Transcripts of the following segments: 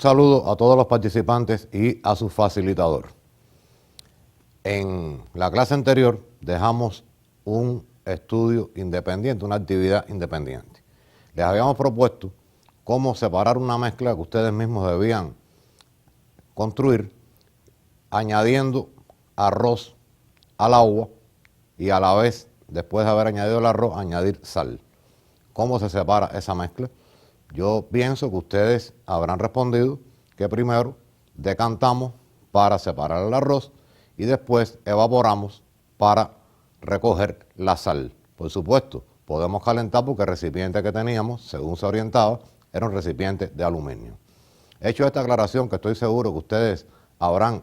saludo a todos los participantes y a su facilitador. En la clase anterior dejamos un estudio independiente, una actividad independiente. Les habíamos propuesto cómo separar una mezcla que ustedes mismos debían construir añadiendo arroz al agua y a la vez, después de haber añadido el arroz, añadir sal. ¿Cómo se separa esa mezcla? Yo pienso que ustedes habrán respondido que primero decantamos para separar el arroz y después evaporamos para recoger la sal. Por supuesto, podemos calentar porque el recipiente que teníamos, según se orientaba, era un recipiente de aluminio. Hecho esta aclaración, que estoy seguro que ustedes habrán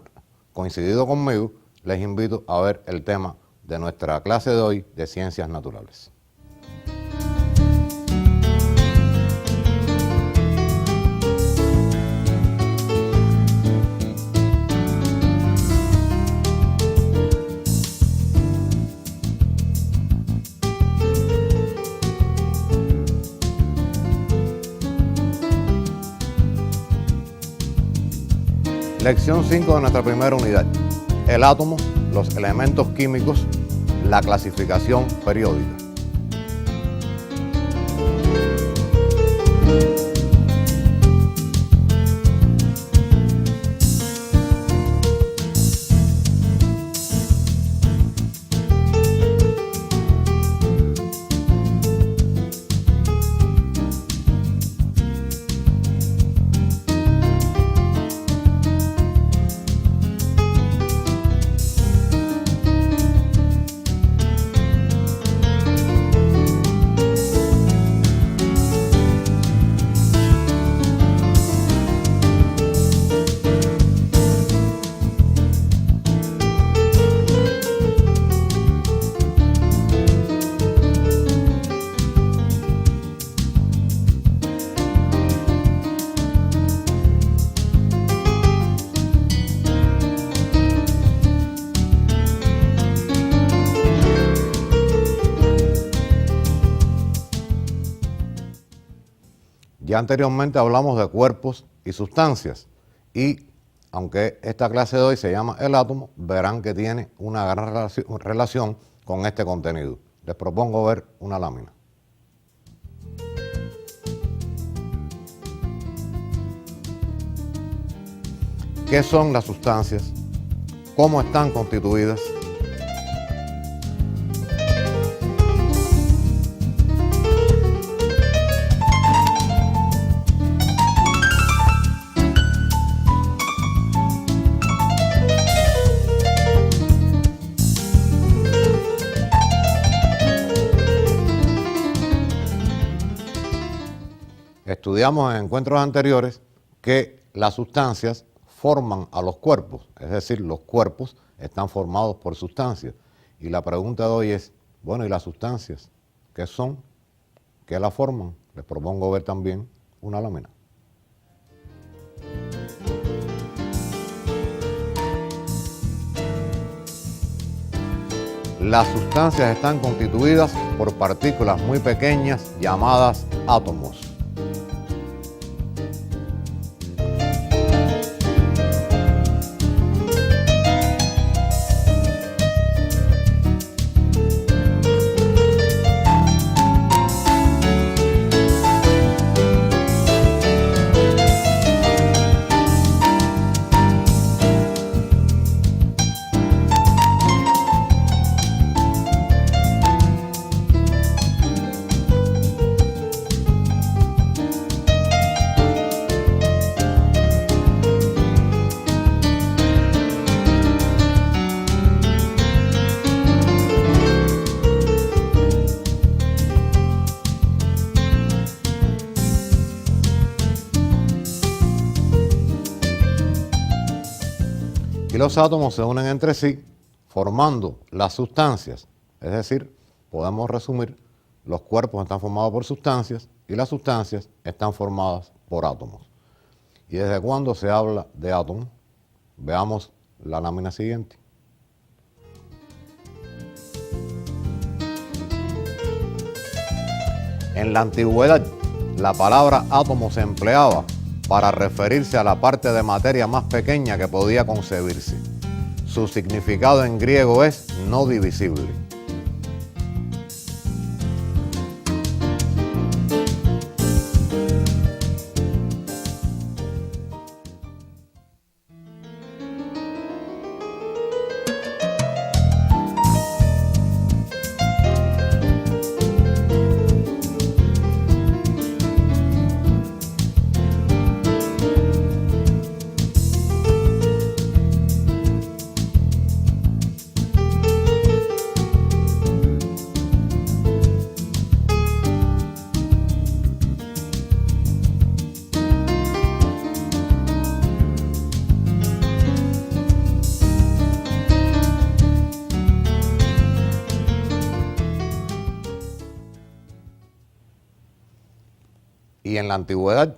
coincidido conmigo, les invito a ver el tema de nuestra clase de hoy de Ciencias Naturales. Lección 5 de nuestra primera unidad. El átomo, los elementos químicos, la clasificación periódica. Ya anteriormente hablamos de cuerpos y sustancias y aunque esta clase de hoy se llama el átomo, verán que tiene una gran relación con este contenido. Les propongo ver una lámina. ¿Qué son las sustancias? ¿Cómo están constituidas? Estudiamos en encuentros anteriores que las sustancias forman a los cuerpos, es decir, los cuerpos están formados por sustancias. Y la pregunta de hoy es, bueno, ¿y las sustancias? ¿Qué son? ¿Qué las forman? Les propongo ver también una lámina. Las sustancias están constituidas por partículas muy pequeñas llamadas átomos. Y los átomos se unen entre sí formando las sustancias. Es decir, podemos resumir, los cuerpos están formados por sustancias y las sustancias están formadas por átomos. ¿Y desde cuándo se habla de átomos? Veamos la lámina siguiente. En la antigüedad, la palabra átomo se empleaba para referirse a la parte de materia más pequeña que podía concebirse. Su significado en griego es no divisible. Y en la antigüedad,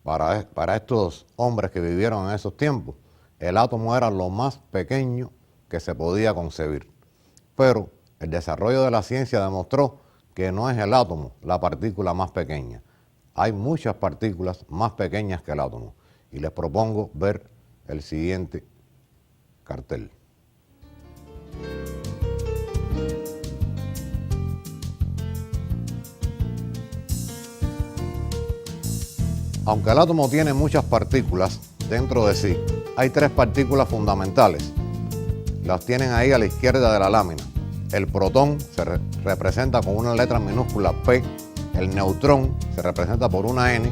para estos hombres que vivieron en esos tiempos, el átomo era lo más pequeño que se podía concebir. Pero el desarrollo de la ciencia demostró que no es el átomo la partícula más pequeña. Hay muchas partículas más pequeñas que el átomo. Y les propongo ver el siguiente cartel. Aunque el átomo tiene muchas partículas dentro de sí, hay tres partículas fundamentales. Las tienen ahí a la izquierda de la lámina. El protón se representa con una letra minúscula P, el neutrón se representa por una N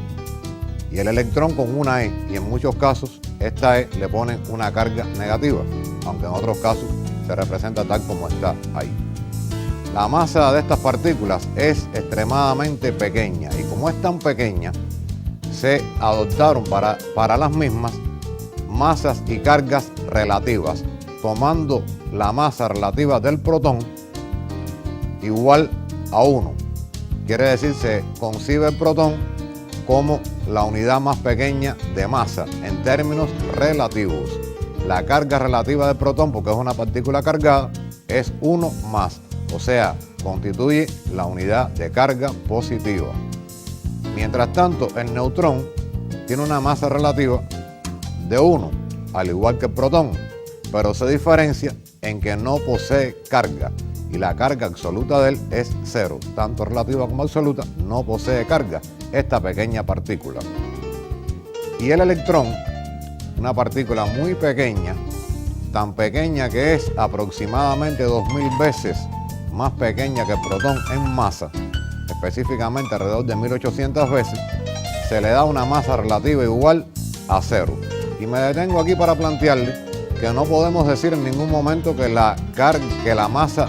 y el electrón con una E. Y en muchos casos esta E le ponen una carga negativa, aunque en otros casos se representa tal como está ahí. La masa de estas partículas es extremadamente pequeña y como es tan pequeña, se adoptaron para las mismas masas y cargas relativas, tomando la masa relativa del protón igual a 1. Quiere decir, se concibe el protón como la unidad más pequeña de masa en términos relativos. La carga relativa del protón, porque es una partícula cargada, es 1 más, o sea, constituye la unidad de carga positiva. Mientras tanto, el neutrón tiene una masa relativa de 1, al igual que el protón, pero se diferencia en que no posee carga y la carga absoluta de él es 0. Tanto relativa como absoluta, no posee carga esta pequeña partícula. Y el electrón, una partícula muy pequeña, tan pequeña que es aproximadamente 2000 veces más pequeña que el protón en masa, específicamente alrededor de 1800 veces, se le da una masa relativa igual a 0. Y me detengo aquí para plantearle que no podemos decir en ningún momento que la masa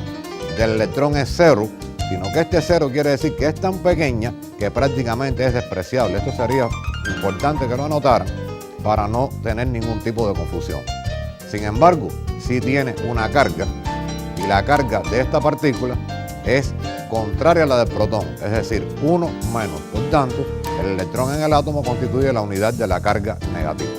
del electrón es 0, sino que este 0 quiere decir que es tan pequeña que prácticamente es despreciable. Esto sería importante que lo anotaran para no tener ningún tipo de confusión. Sin embargo, sí tiene una carga y la carga de esta partícula es contraria a la del protón, es decir, 1 menos. Por tanto, el electrón en el átomo constituye la unidad de la carga negativa.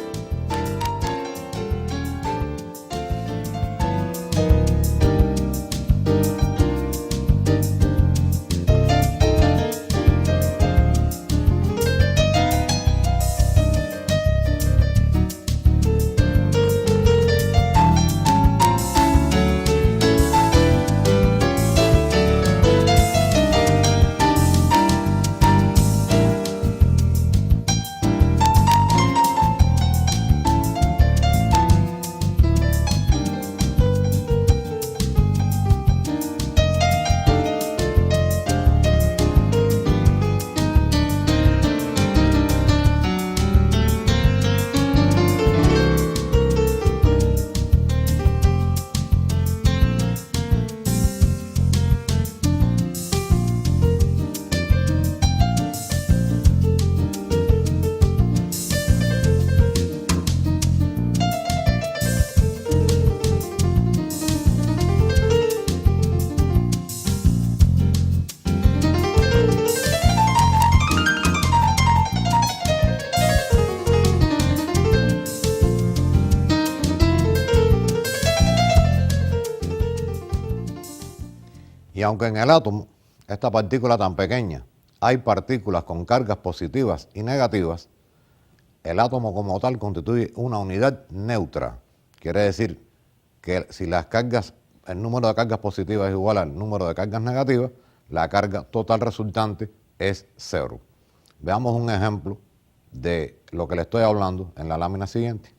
Y aunque en el átomo, esta partícula tan pequeña, hay partículas con cargas positivas y negativas, el átomo como tal constituye una unidad neutra. Quiere decir que si el número de cargas positivas es igual al número de cargas negativas, la carga total resultante es 0. Veamos un ejemplo de lo que le estoy hablando en la lámina siguiente.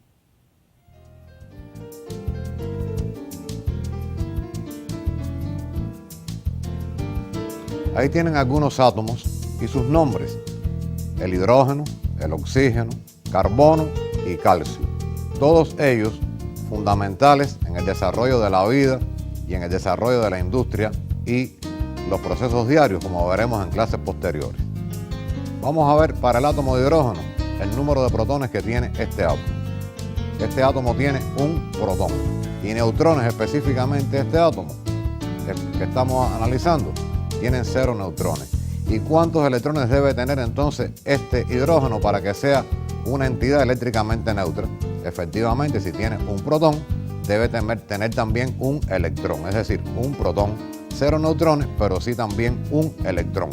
Ahí tienen algunos átomos y sus nombres: el hidrógeno, el oxígeno, carbono y calcio. Todos ellos fundamentales en el desarrollo de la vida y en el desarrollo de la industria y los procesos diarios, como veremos en clases posteriores. Vamos a ver para el átomo de hidrógeno el número de protones que tiene este átomo. Este átomo tiene un protón, y neutrones, específicamente este átomo que estamos analizando, tienen 0 neutrones. ¿Y cuántos electrones debe tener entonces este hidrógeno para que sea una entidad eléctricamente neutra? Efectivamente, si tiene un protón, debe tener también un electrón, es decir, un protón, 0 neutrones, pero sí también un electrón.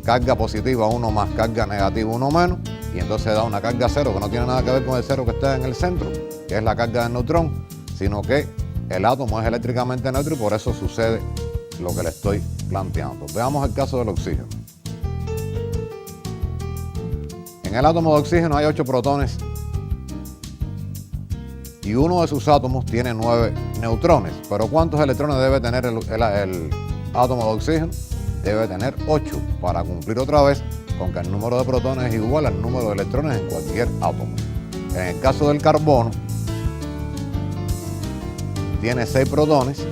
Carga positiva 1 más, carga negativa 1 menos, y entonces da una carga 0 que no tiene nada que ver con el 0 que está en el centro, que es la carga del neutrón, sino que el átomo es eléctricamente neutro y por eso sucede lo que le estoy planteando. Veamos el caso del oxígeno. En el átomo de oxígeno hay 8 protones y uno de sus átomos tiene 9 neutrones. Pero ¿cuántos electrones debe tener el átomo de oxígeno? Debe tener 8 para cumplir otra vez con que el número de protones es igual al número de electrones en cualquier átomo. En el caso del carbono, tiene 6 protones.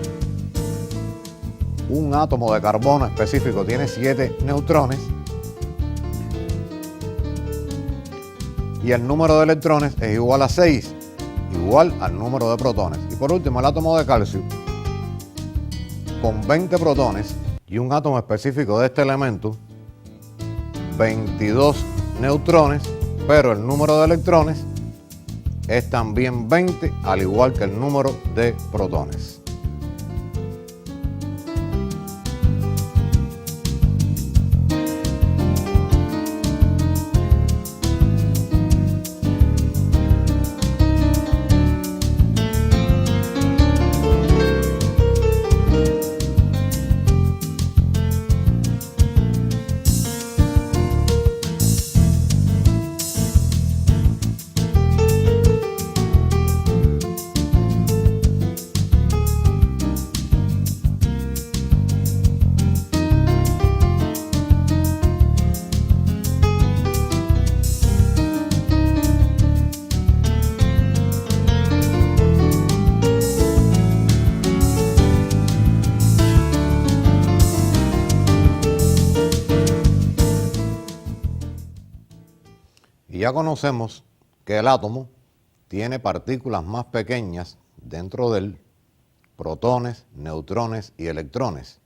Un átomo de carbono específico tiene 7 neutrones. Y el número de electrones es igual a 6, igual al número de protones. Y por último, el átomo de calcio, con 20 protones y un átomo específico de este elemento, 22 neutrones, pero el número de electrones es también 20, al igual que el número de protones. Y ya conocemos que el átomo tiene partículas más pequeñas dentro de él, protones, neutrones y electrones.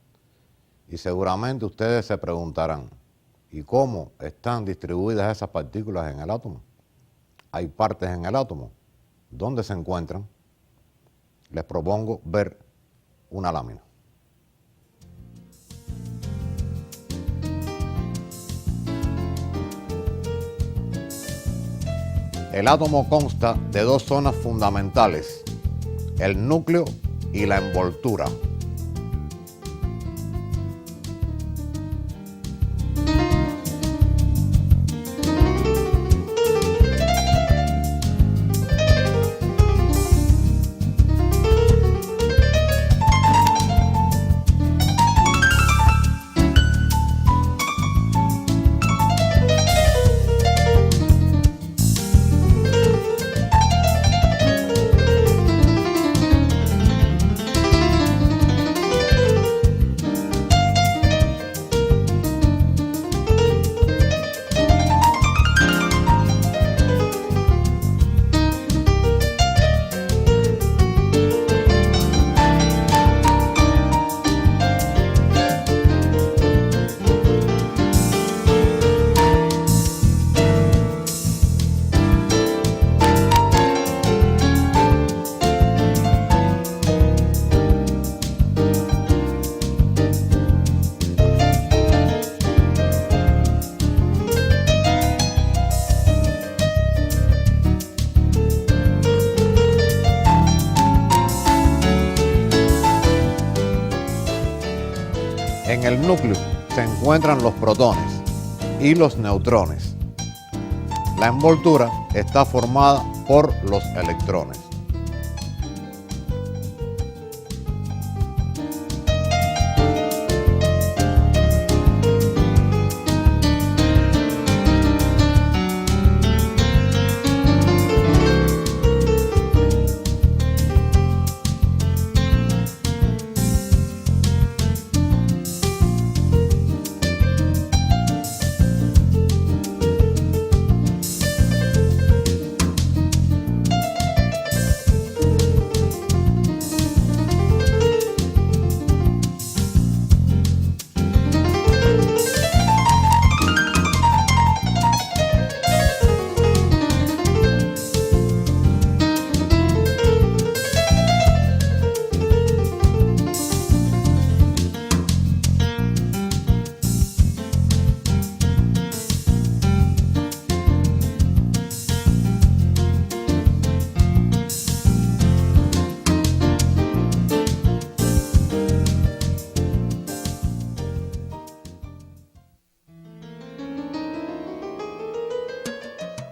Y seguramente ustedes se preguntarán, ¿y cómo están distribuidas esas partículas en el átomo? ¿Hay partes en el átomo? ¿Dónde se encuentran? Les propongo ver una lámina. El átomo consta de 2 zonas fundamentales, el núcleo y la envoltura. En el núcleo se encuentran los protones y los neutrones. La envoltura está formada por los electrones.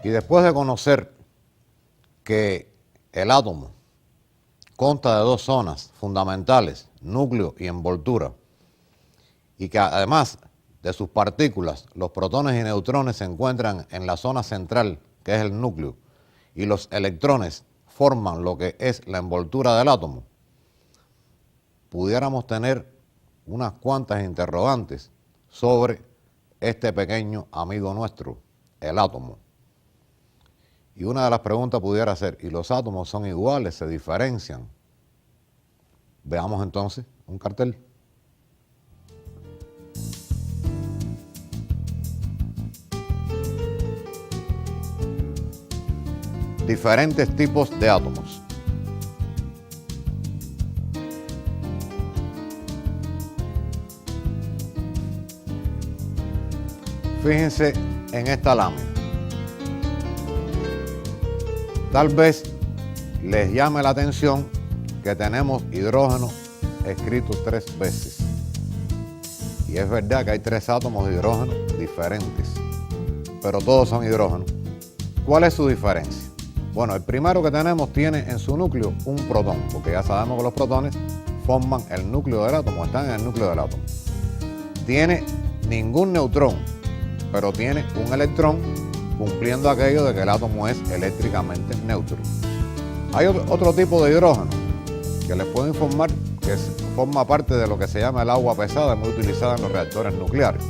Y después de conocer que el átomo consta de dos zonas fundamentales, núcleo y envoltura, y que además de sus partículas, los protones y neutrones se encuentran en la zona central, que es el núcleo, y los electrones forman lo que es la envoltura del átomo, pudiéramos tener unas cuantas interrogantes sobre este pequeño amigo nuestro, el átomo. Y una de las preguntas pudiera ser, ¿y los átomos son iguales, se diferencian? Veamos entonces un cartel. Diferentes tipos de átomos. Fíjense en esta lámina. Tal vez les llame la atención que tenemos hidrógeno escrito 3 veces. Y es verdad que hay 3 átomos de hidrógeno diferentes, pero todos son hidrógeno. ¿Cuál es su diferencia? Bueno, el primero que tenemos tiene en su núcleo un protón, porque ya sabemos que los protones forman el núcleo del átomo, están en el núcleo del átomo. Tiene ningún neutrón, pero tiene un electrón, cumpliendo aquello de que el átomo es eléctricamente neutro. Hay otro tipo de hidrógeno que les puedo informar que forma parte de lo que se llama el agua pesada, muy utilizada en los reactores nucleares.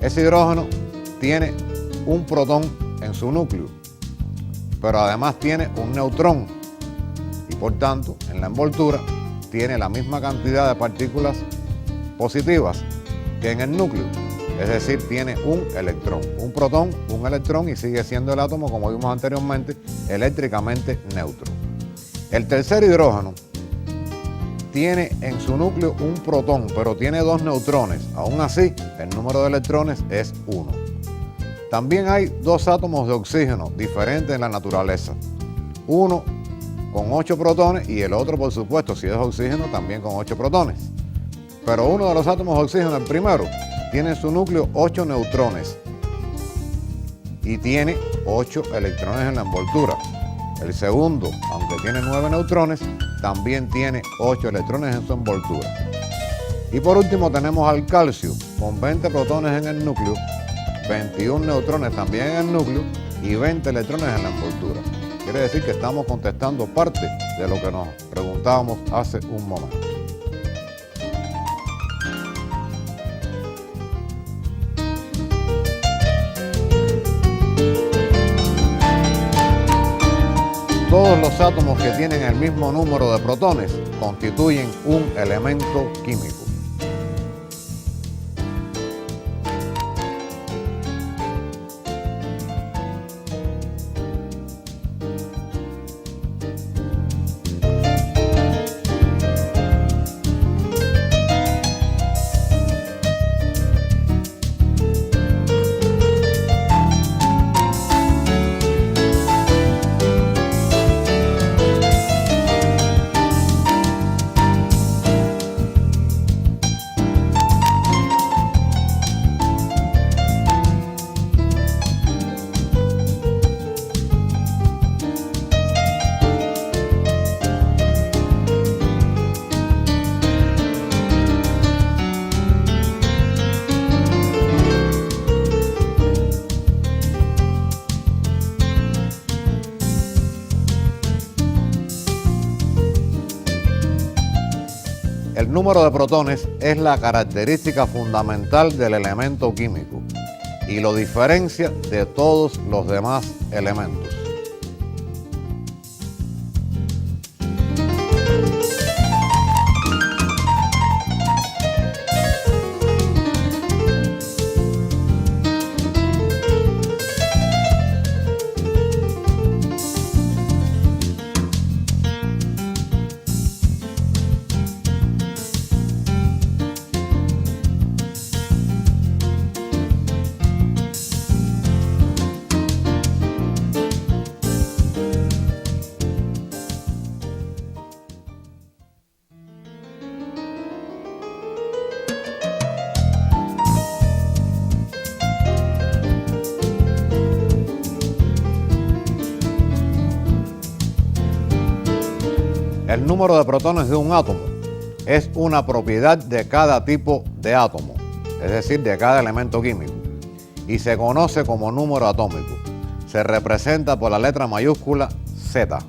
Ese hidrógeno tiene un protón en su núcleo, pero además tiene un neutrón y por tanto en la envoltura tiene la misma cantidad de partículas positivas que en el núcleo. Es decir, tiene un electrón, un protón, un electrón y sigue siendo el átomo, como vimos anteriormente, eléctricamente neutro. El tercer hidrógeno tiene en su núcleo un protón, pero tiene 2 neutrones. Aún así, el número de electrones es 1. También hay 2 átomos de oxígeno diferentes en la naturaleza. Uno con 8 protones y el otro, por supuesto, si es oxígeno, también con 8 protones. Pero uno de los átomos de oxígeno, el primero, tiene en su núcleo 8 neutrones y tiene 8 electrones en la envoltura. El segundo, aunque tiene 9 neutrones, también tiene 8 electrones en su envoltura. Y por último tenemos al calcio, con 20 protones en el núcleo, 21 neutrones también en el núcleo y 20 electrones en la envoltura. Quiere decir que estamos contestando parte de lo que nos preguntábamos hace un momento. Todos los átomos que tienen el mismo número de protones constituyen un elemento químico. El número de protones es la característica fundamental del elemento químico y lo diferencia de todos los demás elementos. El número de protones de un átomo es una propiedad de cada tipo de átomo, es decir, de cada elemento químico, y se conoce como número atómico. Se representa por la letra mayúscula Z.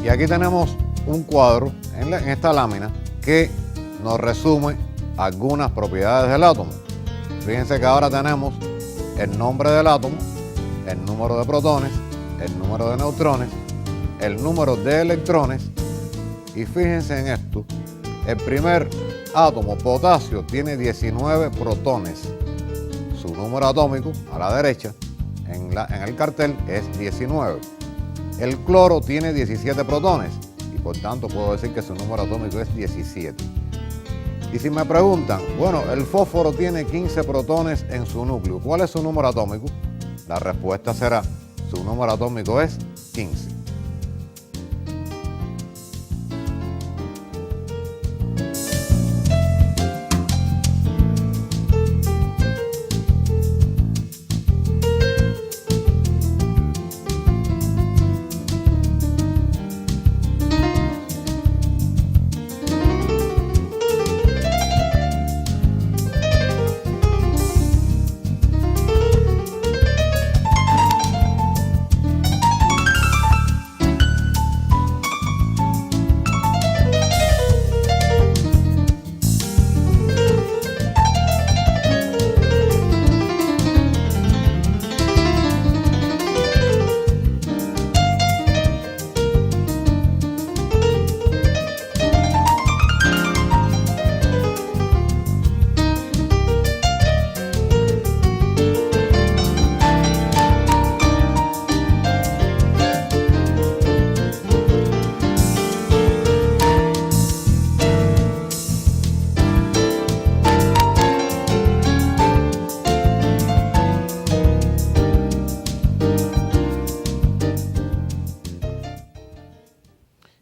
Y aquí tenemos un cuadro en esta lámina que nos resume algunas propiedades del átomo. Fíjense que ahora tenemos el nombre del átomo, el número de protones, el número de neutrones, el número de electrones, y fíjense en esto, el primer átomo, potasio, tiene 19 protones. Su número atómico, a la derecha, en el cartel, es 19. El cloro tiene 17 protones y por tanto puedo decir que su número atómico es 17. Y si me preguntan, bueno, el fósforo tiene 15 protones en su núcleo, ¿cuál es su número atómico? La respuesta será, su número atómico es 15.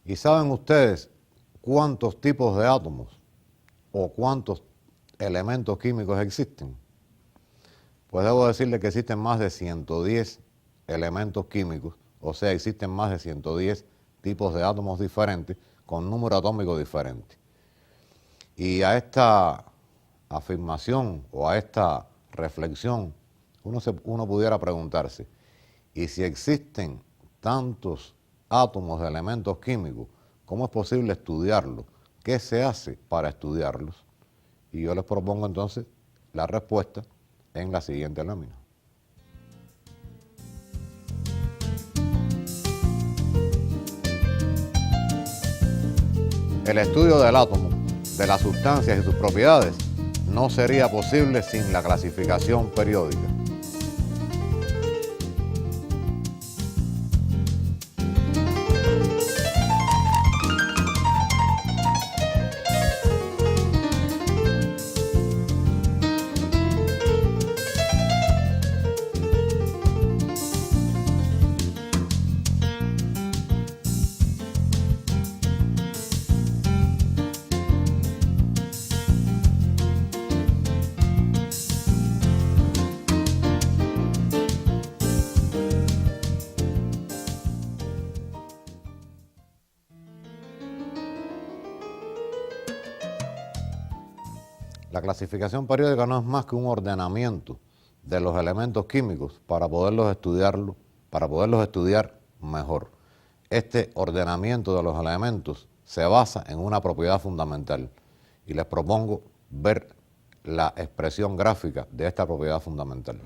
¿Y saben ustedes cuántos tipos de átomos o cuántos elementos químicos existen? Pues debo decirles que existen más de 110 elementos químicos, o sea, existen más de 110 tipos de átomos diferentes con número atómico diferente. Y a esta afirmación o a esta reflexión, uno pudiera preguntarse, ¿y si existen tantos átomos de elementos químicos, cómo es posible estudiarlos? ¿Qué se hace para estudiarlos? Y yo les propongo entonces la respuesta en la siguiente lámina. El estudio del átomo, de las sustancias y sus propiedades, no sería posible sin la clasificación periódica. La clasificación periódica no es más que un ordenamiento de los elementos químicos para poderlos estudiar mejor. Este ordenamiento de los elementos se basa en una propiedad fundamental y les propongo ver la expresión gráfica de esta propiedad fundamental.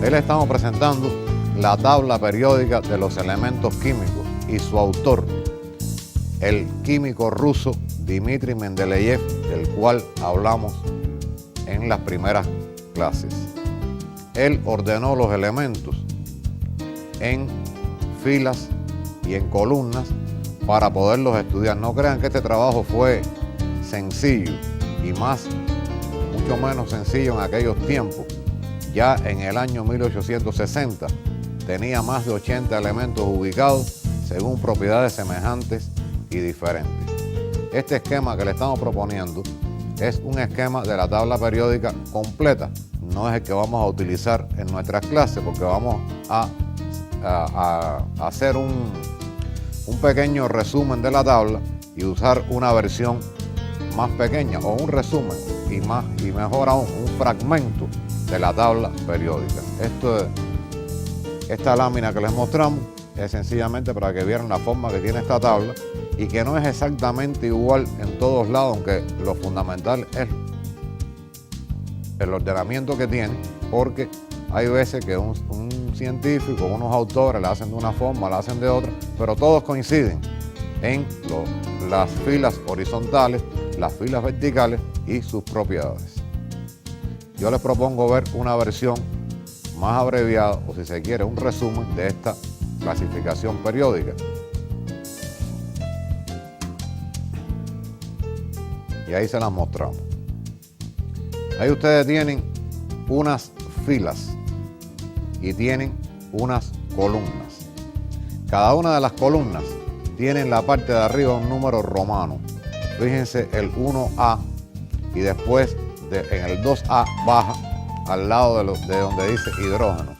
Ahí le estamos presentando la tabla periódica de los elementos químicos y su autor, el químico ruso Dmitri Mendeleev, del cual hablamos en las primeras clases. Él ordenó los elementos en filas y en columnas para poderlos estudiar. No crean que este trabajo fue sencillo y mucho menos sencillo en aquellos tiempos. Ya en el año 1860 tenía más de 80 elementos ubicados según propiedades semejantes y diferentes. Este esquema que le estamos proponiendo es un esquema de la tabla periódica completa. No es el que vamos a utilizar en nuestras clases porque vamos a hacer un pequeño resumen de la tabla y usar una versión más pequeña o un resumen y mejor aún un fragmento de la tabla periódica. Esta lámina que les mostramos es sencillamente para que vieran la forma que tiene esta tabla y que no es exactamente igual en todos lados, aunque lo fundamental es el ordenamiento que tiene, porque hay veces que un científico, unos autores la hacen de una forma, la hacen de otra, pero todos coinciden en las filas horizontales, las filas verticales y sus propiedades. Yo les propongo ver una versión más abreviada, o si se quiere, un resumen de esta clasificación periódica. Y ahí se las mostramos. Ahí ustedes tienen unas filas y tienen unas columnas. Cada una de las columnas tiene en la parte de arriba un número romano. Fíjense, el 1A, y después en el 2A baja al lado de donde dice hidrógeno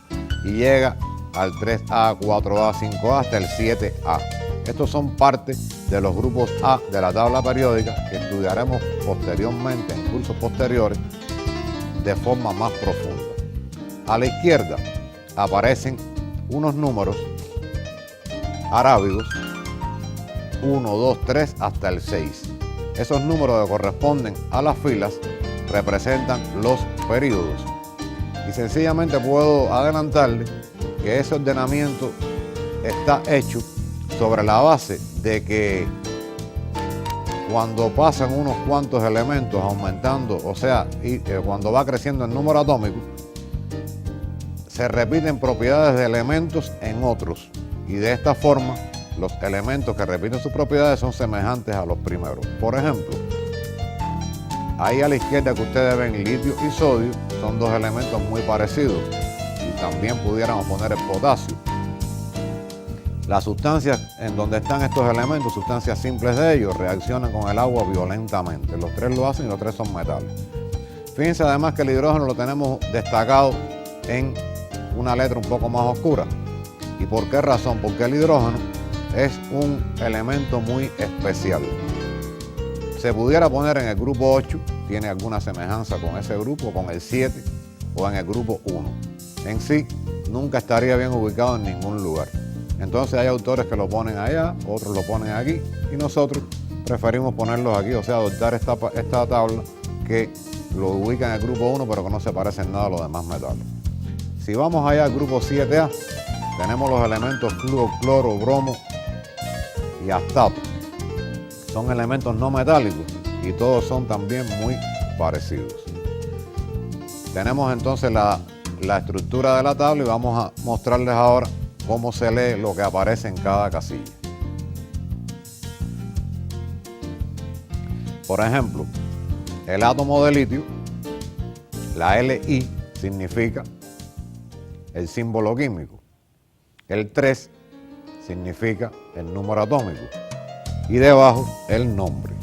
y llega al 3A, 4A, 5A hasta el 7A. Estos son parte de los grupos A de la tabla periódica que estudiaremos posteriormente en cursos posteriores de forma más profunda. A la izquierda aparecen unos números arábigos 1, 2, 3 hasta el 6. Esos números que corresponden a las filas representan los periodos. Y sencillamente puedo adelantarle que ese ordenamiento está hecho sobre la base de que cuando pasan unos cuantos elementos aumentando, o sea, cuando va creciendo el número atómico, se repiten propiedades de elementos en otros. Y de esta forma, los elementos que repiten sus propiedades son semejantes a los primeros. Por ejemplo, ahí a la izquierda que ustedes ven litio y sodio son dos elementos muy parecidos y también pudiéramos poner el potasio. Las sustancias en donde están estos elementos, sustancias simples de ellos, reaccionan con el agua violentamente. Los tres lo hacen y los tres son metales. Fíjense además que el hidrógeno lo tenemos destacado en una letra un poco más oscura. ¿Y por qué razón? Porque el hidrógeno es un elemento muy especial. Se pudiera poner en el grupo 8, tiene alguna semejanza con ese grupo, con el 7 o en el grupo 1. En sí, nunca estaría bien ubicado en ningún lugar. Entonces hay autores que lo ponen allá, otros lo ponen aquí y nosotros preferimos ponerlos aquí, o sea, adoptar esta tabla que lo ubica en el grupo 1, pero que no se parece en nada a los demás metales. Si vamos allá al grupo 7A, tenemos los elementos flúor, cloro, bromo y astato. Son elementos no metálicos y todos son también muy parecidos. Tenemos entonces la estructura de la tabla y vamos a mostrarles ahora cómo se lee lo que aparece en cada casilla. Por ejemplo, el átomo de litio, la Li significa el símbolo químico. El 3 significa el número atómico. Y debajo el nombre.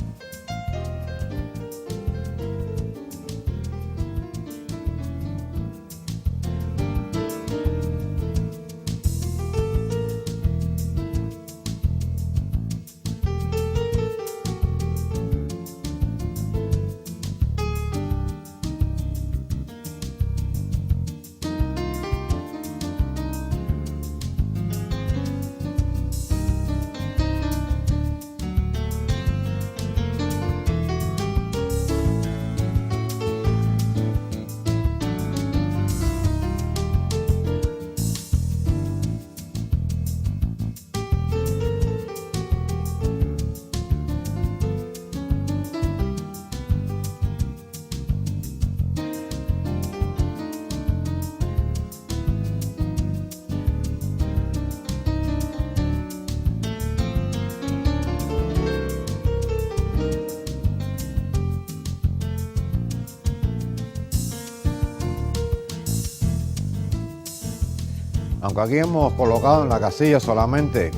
Aunque aquí hemos colocado en la casilla solamente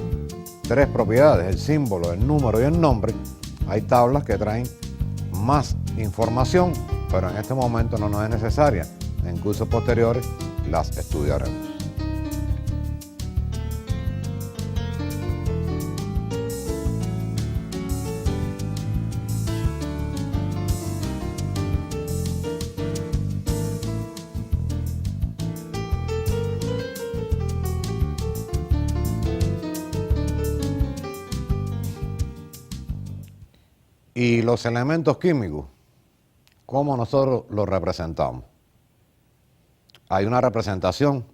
3 propiedades, el símbolo, el número y el nombre, hay tablas que traen más información, pero en este momento no nos es necesaria. En cursos posteriores las estudiaremos. Y los elementos químicos, ¿cómo nosotros los representamos? Hay una representación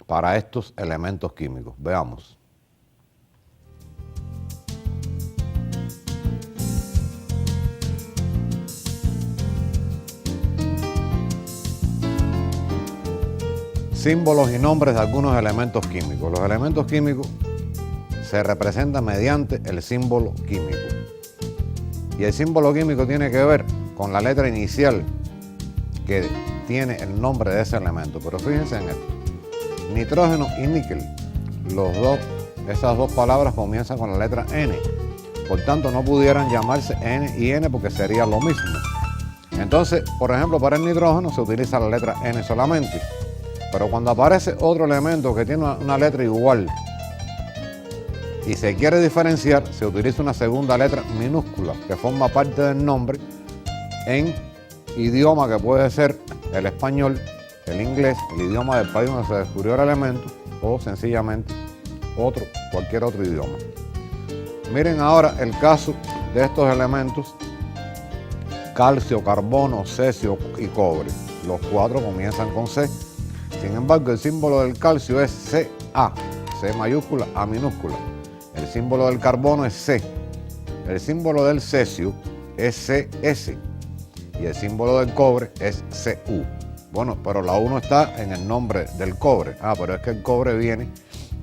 para estos elementos químicos. Veamos. Símbolos y nombres de algunos elementos químicos. Los elementos químicos se representan mediante el símbolo químico. Y el símbolo químico tiene que ver con la letra inicial que tiene el nombre de ese elemento. Pero fíjense en esto. Nitrógeno y níquel. Esas dos palabras comienzan con la letra N. Por tanto, no pudieran llamarse N y N porque sería lo mismo. Entonces, por ejemplo, para el nitrógeno se utiliza la letra N solamente. Pero cuando aparece otro elemento que tiene una letra igual y se quiere diferenciar, se utiliza una segunda letra minúscula que forma parte del nombre en idioma que puede ser el español, el inglés, el idioma del país donde se descubrió el elemento o sencillamente cualquier otro idioma. Miren ahora el caso de estos elementos: calcio, carbono, cesio y cobre. Los 4 comienzan con C. Sin embargo, el símbolo del calcio es Ca, C mayúscula, A minúscula. El símbolo del carbono es C. El símbolo del cesio es Cs. Y el símbolo del cobre es Cu. Bueno, pero la 1 está en el nombre del cobre. Pero es que el cobre viene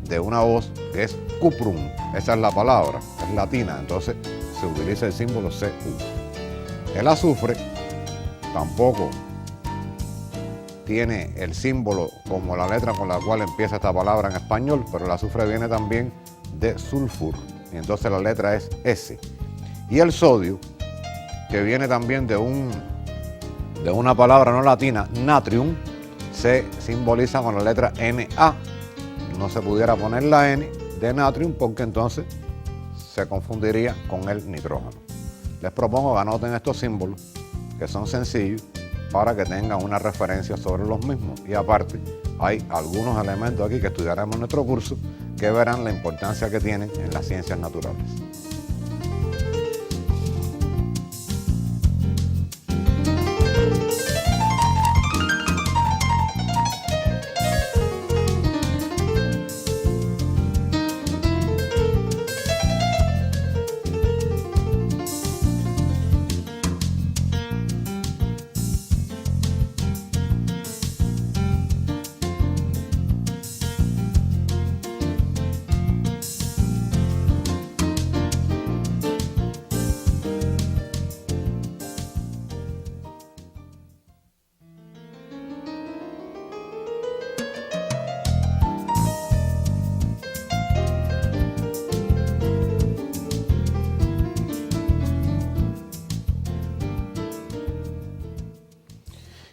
de una voz que es cuprum. Esa es la palabra, es latina. Entonces se utiliza el símbolo Cu. El azufre tampoco tiene el símbolo como la letra con la cual empieza esta palabra en español, pero el azufre viene también de sulfur, y entonces la letra es S. Y el sodio, que viene también de una palabra no latina, natrium, se simboliza con la letra Na. No se pudiera poner la N de natrium porque entonces se confundiría con el nitrógeno. Les propongo que anoten estos símbolos, que son sencillos, para que tengan una referencia sobre los mismos. Y aparte, hay algunos elementos aquí que estudiaremos en nuestro curso que verán la importancia que tienen en las ciencias naturales.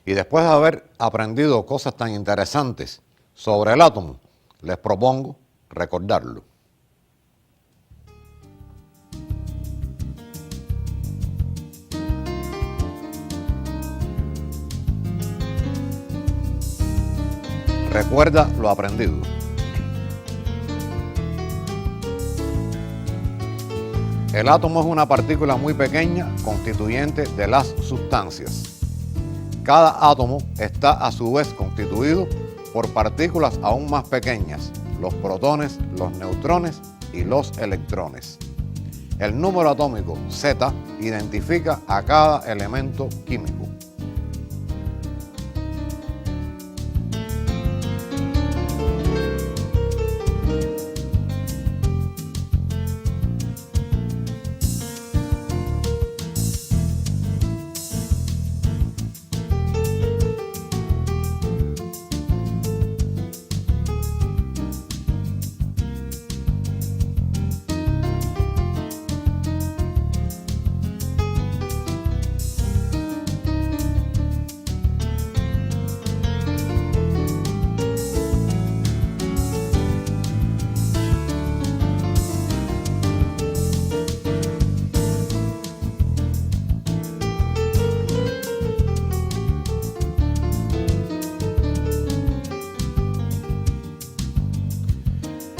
Y después de haber aprendido cosas tan interesantes sobre el átomo, les propongo recordarlo. Recuerda lo aprendido. El átomo es una partícula muy pequeña constituyente de las sustancias. Cada átomo está a su vez constituido por partículas aún más pequeñas, los protones, los neutrones y los electrones. El número atómico Z identifica a cada elemento químico.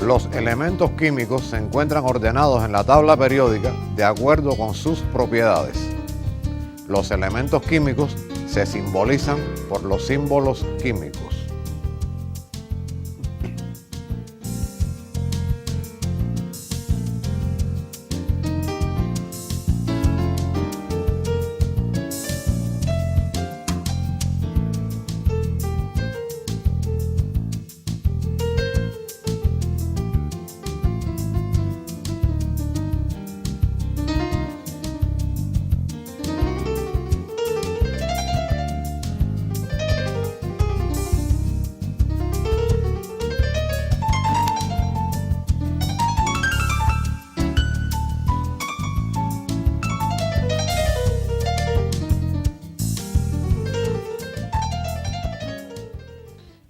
Los elementos químicos se encuentran ordenados en la tabla periódica de acuerdo con sus propiedades. Los elementos químicos se simbolizan por los símbolos químicos.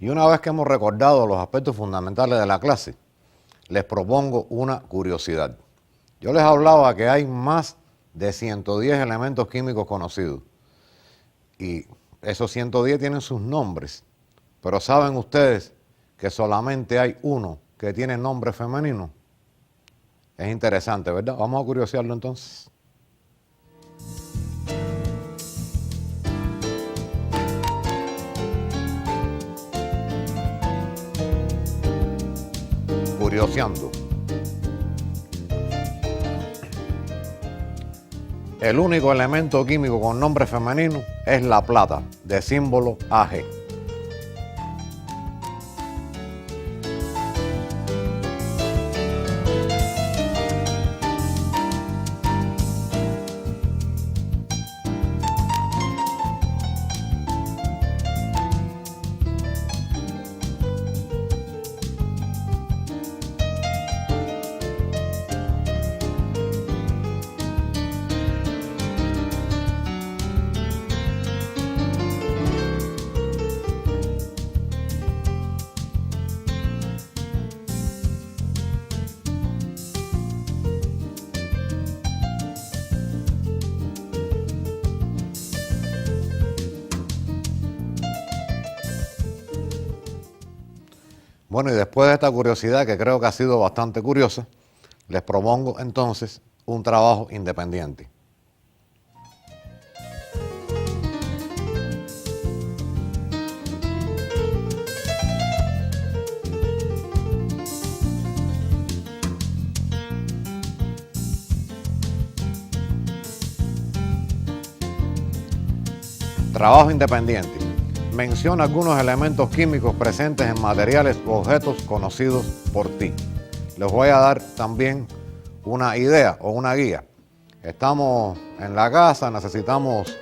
Y una vez que hemos recordado los aspectos fundamentales de la clase, les propongo una curiosidad. Yo les hablaba que hay más de 110 elementos químicos conocidos. Y esos 110 tienen sus nombres. Pero ¿saben ustedes que solamente hay uno que tiene nombre femenino? Es interesante, ¿verdad? Vamos a curiosearlo entonces. Curioseando. El único elemento químico con nombre femenino es la plata, de símbolo Ag. Bueno, y después de esta curiosidad, que creo que ha sido bastante curiosa, les propongo entonces un trabajo independiente. Trabajo independiente. Menciona algunos elementos químicos presentes en materiales u objetos conocidos por ti. Les voy a dar también una idea o una guía. Estamos en la casa, necesitamos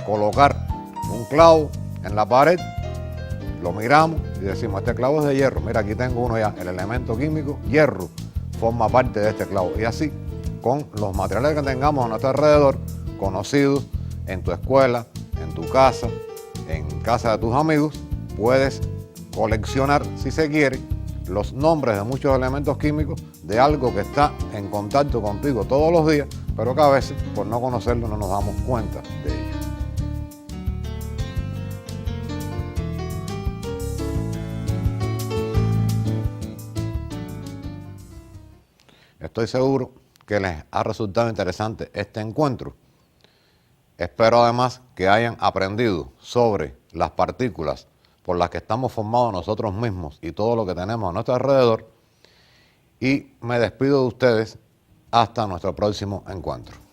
colocar un clavo en la pared, lo miramos y decimos, este clavo es de hierro. Mira, aquí tengo uno ya, el elemento químico hierro forma parte de este clavo. Y así, con los materiales que tengamos a nuestro alrededor, conocidos en tu escuela, en tu casa, en casa de tus amigos, puedes coleccionar, si se quiere, los nombres de muchos elementos químicos de algo que está en contacto contigo todos los días, pero que a veces, por no conocerlo, no nos damos cuenta de ello. Estoy seguro que les ha resultado interesante este encuentro. Espero además que hayan aprendido sobre las partículas por las que estamos formados nosotros mismos y todo lo que tenemos a nuestro alrededor. Y me despido de ustedes hasta nuestro próximo encuentro.